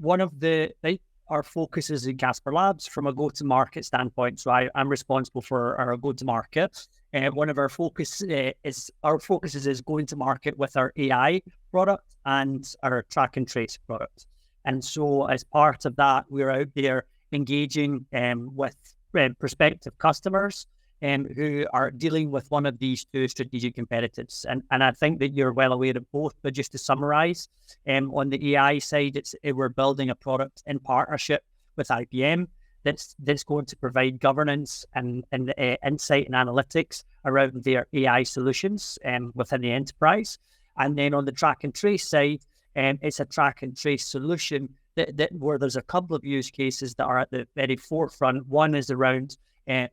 one of our focuses in Casper Labs from a go-to-market standpoint. So I'm responsible for our go-to-market. One of our focuses is going to market with our AI product and our track and trace product. And so as part of that, we're out there engaging with prospective customers who are dealing with one of these two strategic imperatives. And I think that you're well aware of both, but just to summarize, on the AI side, we're building a product in partnership with IBM that's going to provide governance and insight and analytics around their AI solutions within the enterprise. And then on the track and trace side, it's a track and trace solution that where there's a couple of use cases that are at the very forefront. One is around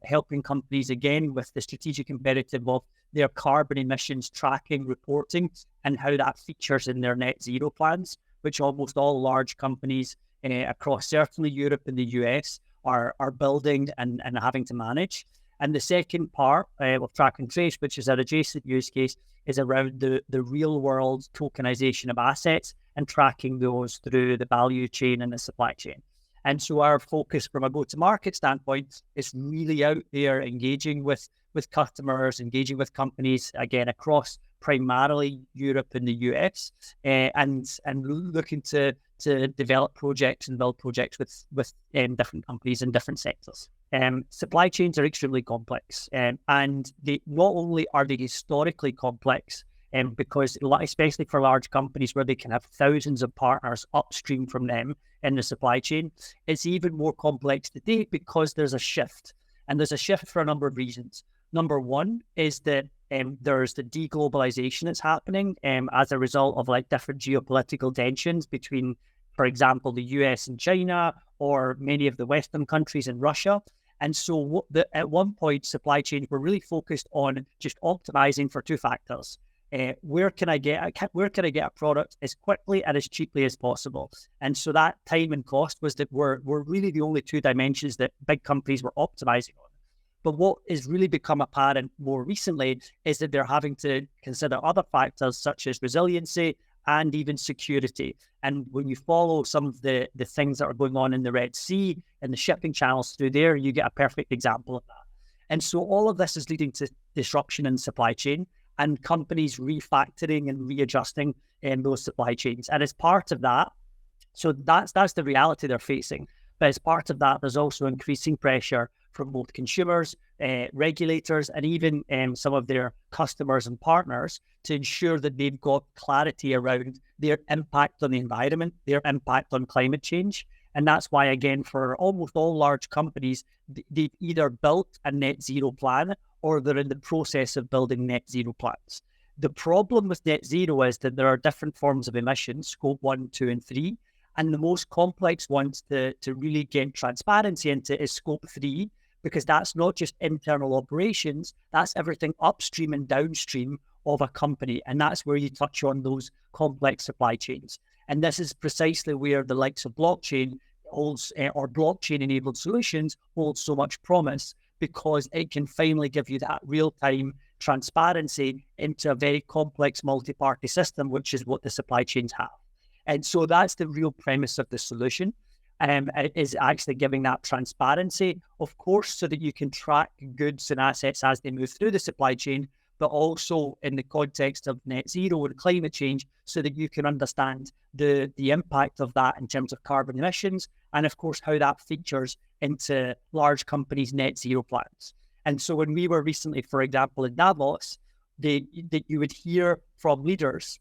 helping companies, again, with the strategic imperative of their carbon emissions tracking, reporting, and how that features in their net zero plans, which almost all large companies across certainly Europe and the US are building and having to manage. And the second part of track and trace, which is an adjacent use case, is around the real world tokenization of assets and tracking those through the value chain and the supply chain. And so our focus from a go-to-market standpoint is really out there engaging with customers, engaging with companies, again, across primarily Europe and the US, and looking to develop projects and build projects with different companies in different sectors. Supply chains are extremely complex, and they not only are they historically complex, because especially for large companies where they can have thousands of partners upstream from them in the supply chain, it's even more complex today because there's a shift, and there's a shift for a number of reasons. Number one is that there's the deglobalization that's happening as a result of like different geopolitical tensions between, for example, the US and China, or many of the Western countries and Russia. And so at one point, supply chains were really focused on just optimizing for two factors. Where can I get a product as quickly and as cheaply as possible? And so that time and cost were really the only two dimensions that big companies were optimizing on. But what has really become apparent more recently is that they're having to consider other factors such as resiliency and even security. And when you follow some of the things that are going on in the Red Sea and the shipping channels through there, you get a perfect example of that. And so all of this is leading to disruption in supply chain and companies refactoring and readjusting in those supply chains. And as part of that, so that's the reality they're facing. But as part of that, there's also increasing pressure from both consumers, regulators, and even some of their customers and partners to ensure that they've got clarity around their impact on the environment, their impact on climate change. And that's why, again, for almost all large companies, they've either built a net zero plan or they're in the process of building net zero plans. The problem with net zero is that there are different forms of emissions, scope 1, 2, and 3. And the most complex ones to really get transparency into is scope 3, because that's not just internal operations, that's everything upstream and downstream of a company. And that's where you touch on those complex supply chains. And this is precisely where the likes of blockchain holds, or blockchain-enabled solutions hold so much promise, because it can finally give you that real-time transparency into a very complex multi-party system, which is what the supply chains have. And so that's the real premise of the solution, is actually giving that transparency, of course, so that you can track goods and assets as they move through the supply chain, but also in the context of net zero and climate change, so that you can understand the impact of that in terms of carbon emissions, and of course, how that features into large companies' net zero plans. And so when we were recently, for example, in Davos, that you would hear from leaders,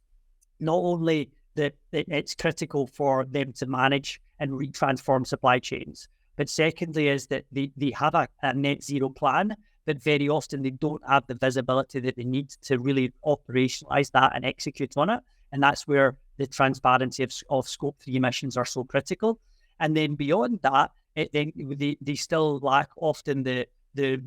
not only that it's critical for them to manage and retransform supply chains, but secondly is that they have a net zero plan, but very often they don't have the visibility that they need to really operationalize that and execute on it. And that's where the transparency of scope 3 emissions are so critical. And then beyond that, they still lack often the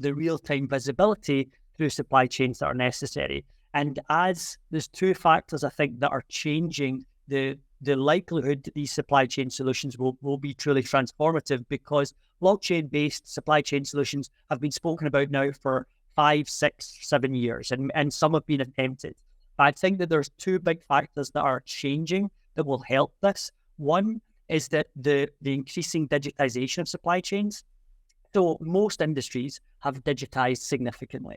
real-time visibility through supply chains that are necessary. And as there's two factors, I think, that are changing the likelihood that these supply chain solutions will be truly transformative, because blockchain-based supply chain solutions have been spoken about now for 5, 6, 7 years, and some have been attempted. But I think that there's two big factors that are changing that will help this. One is that the increasing digitization of supply chains. So most industries have digitized significantly,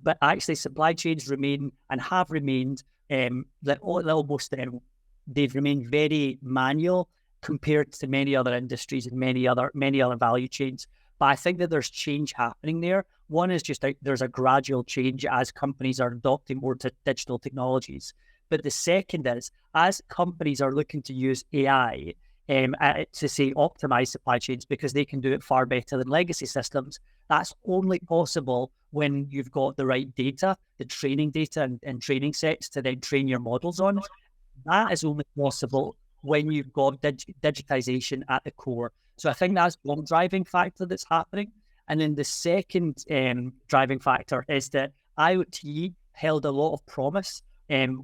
but actually supply chains remain and have remained they've remained very manual compared to many other industries and many other value chains. But I think that there's change happening there. One is just there's a gradual change as companies are adopting more digital technologies. But the second is, as companies are looking to use AI to say optimize supply chains because they can do it far better than legacy systems, that's only possible when you've got the right data, the training data and training sets to then train your models on. That is only possible when you've got digitization at the core. So I think that's one driving factor that's happening. And then the second driving factor is that IoT held a lot of promise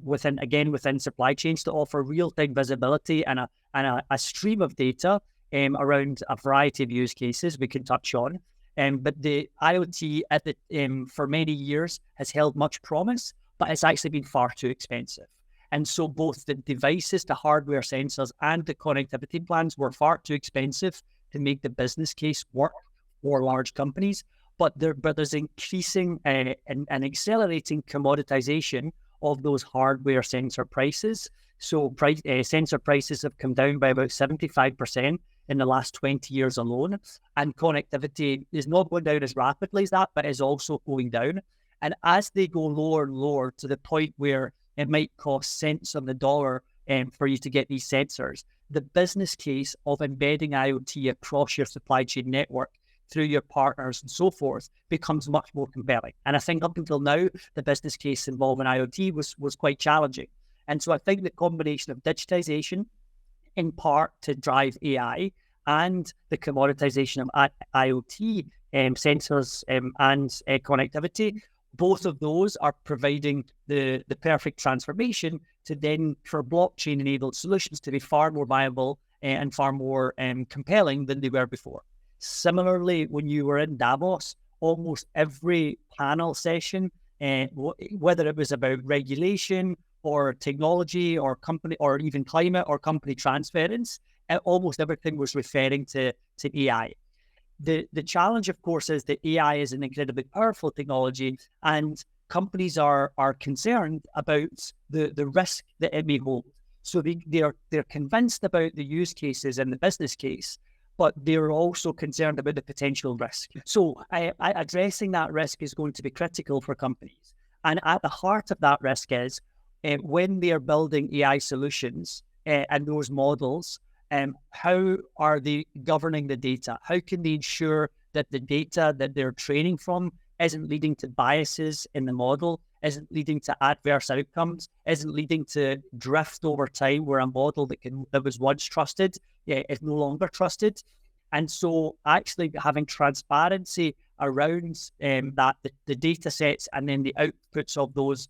within supply chains to offer real-time visibility and a stream of data around a variety of use cases we can touch on. But the IoT for many years has held much promise, but it's actually been far too expensive. And so both the devices, the hardware sensors, and the connectivity plans were far too expensive to make the business case work for large companies. But there's increasing and accelerating commoditization of those hardware sensor prices. So sensor prices have come down by about 75% in the last 20 years alone. And connectivity is not going down as rapidly as that, but is also going down. And as they go lower and lower to the point where it might cost cents on the dollar for you to get these sensors, the business case of embedding IoT across your supply chain network through your partners and so forth becomes much more compelling. And I think up until now, the business case involving IoT was quite challenging. And so I think the combination of digitization, in part to drive AI, and the commoditization of IoT sensors and connectivity, both of those are providing the perfect transformation to then for blockchain-enabled solutions to be far more viable and far more compelling than they were before. Similarly, when you were in Davos, almost every panel session, whether it was about regulation or technology or company or even climate or company transference, almost everything was referring to AI. The challenge, of course, is that AI is an incredibly powerful technology, and companies are concerned about the risk that it may hold. So they're convinced about the use cases and the business case, but they're also concerned about the potential risk. So addressing that risk is going to be critical for companies. And at the heart of that risk is when they are building AI solutions and those models, how are they governing the data? How can they ensure that the data that they're training from isn't leading to biases in the model, isn't leading to adverse outcomes, isn't leading to drift over time where a model that was once trusted is no longer trusted? And so actually having transparency around the data sets and then the outputs of those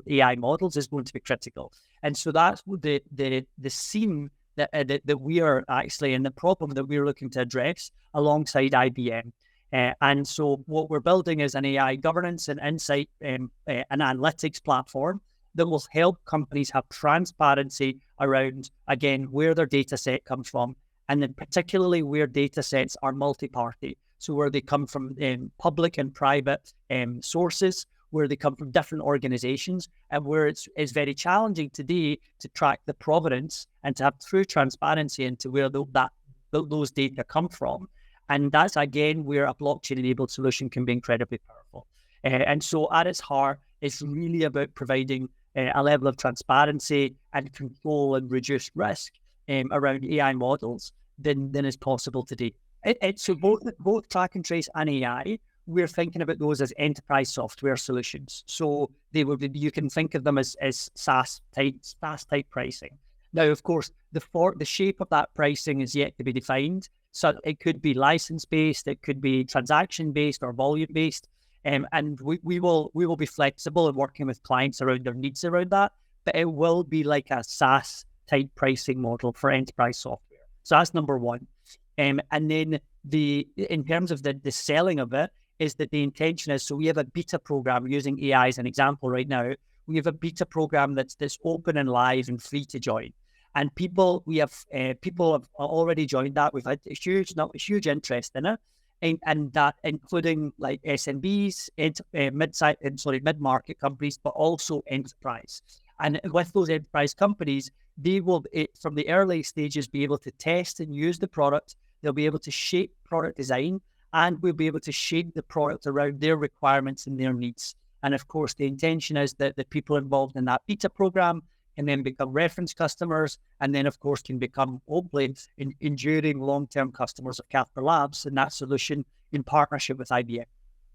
AI models is going to be critical. And so that's the scene that we are actually in, the problem that we're looking to address alongside IBM. And so what we're building is an AI governance and insight an analytics platform that will help companies have transparency around, again, where their data set comes from, and then particularly where data sets are multi-party. So where they come from public and private sources, where they come from different organizations, and where it's very challenging today to track the provenance and to have true transparency into where those data come from. And that's, again, where a blockchain-enabled solution can be incredibly powerful. And so at its heart, it's really about providing a level of transparency and control and reduced risk around AI models than is possible today. So both Track and Trace and AI, we're thinking about those as enterprise software solutions. So you can think of them as SaaS type pricing. Now, of course, the shape of that pricing is yet to be defined. So it could be license-based, it could be transaction-based or volume-based. And we will be flexible in working with clients around their needs around that, but it will be like a SaaS type pricing model for enterprise software. So that's number one. And then in terms of the selling of it, is that the intention is, so we have a beta program using AI as an example right now. We have a beta program that's open and live and free to join. And we have people have already joined that. We've had a huge interest in it, and that including like SMBs, mid-market companies, but also enterprise. And with those enterprise companies, they will, from the early stages, be able to test and use the product. They'll be able to shape product design, and we'll be able to shape the product around their requirements and their needs. And of course, the intention is that the people involved in that beta program can then become reference customers, and then of course can become hopefully enduring long-term customers of Casper Labs and that solution in partnership with IBM.